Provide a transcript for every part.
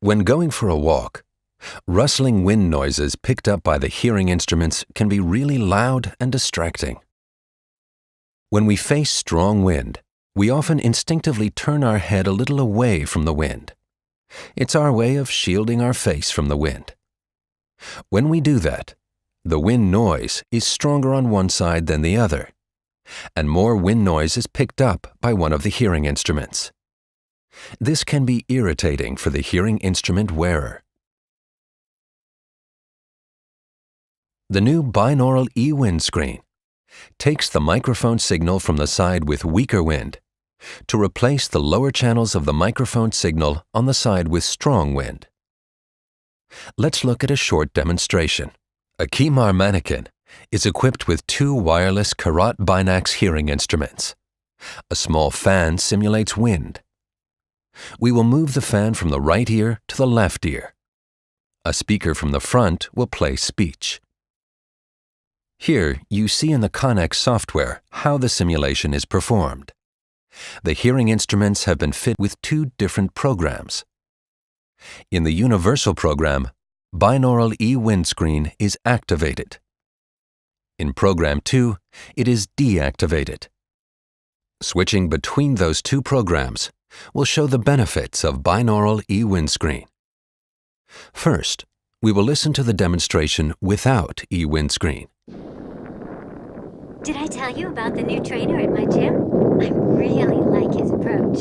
When going for a walk, rustling wind noises picked up by the hearing instruments can be really loud and distracting. When we face strong wind, we often instinctively turn our head a little away from the wind. It's our way of shielding our face from the wind. When we do that, the wind noise is stronger on one side than the other, and more wind noise is picked up by one of the hearing instruments. This can be irritating for the hearing instrument wearer. The new binaural eWindscreen takes the microphone signal from the side with weaker wind to replace the lower channels of the microphone signal on the side with strong wind. Let's look at a short demonstration. A Kimar mannequin is equipped with two wireless Karot Binax hearing instruments. A small fan simulates wind. We will move the fan from the right ear to the left ear. A speaker from the front will play speech. Here you see in the Connex software how the simulation is performed. The hearing instruments have been fit with two different programs. In the universal program, binaural eWindscreen is activated. In program 2, it is deactivated. Switching between those two programs will show the benefits of binaural eWindscreen. First, we will listen to the demonstration without eWindscreen. Did I tell you about the new trainer at my gym? I really like his approach.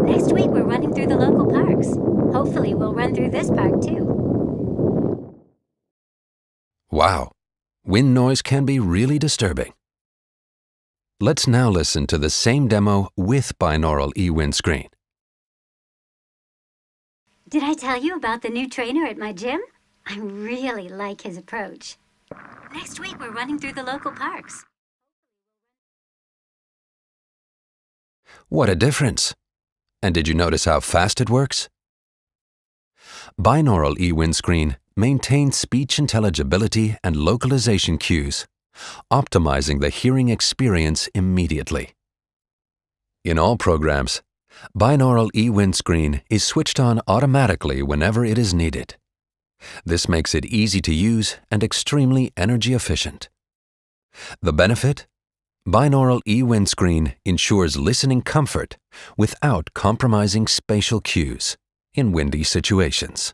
Next week we're running through the local parks. Hopefully we'll run through this park too. Wow, wind noise can be really disturbing. Let's now listen to the same demo with binaural eWindscreen. Did I tell you about the new trainer at my gym? I really like his approach. Next week we're running through the local parks. What a difference! And did you notice how fast it works? Binaural eWindscreen maintains speech intelligibility and localization cues, optimizing the hearing experience immediately. In all programs, binaural eWindscreen is switched on automatically whenever it is needed. This makes it easy to use and extremely energy efficient. The benefit? Binaural eWindscreen ensures listening comfort without compromising spatial cues in windy situations.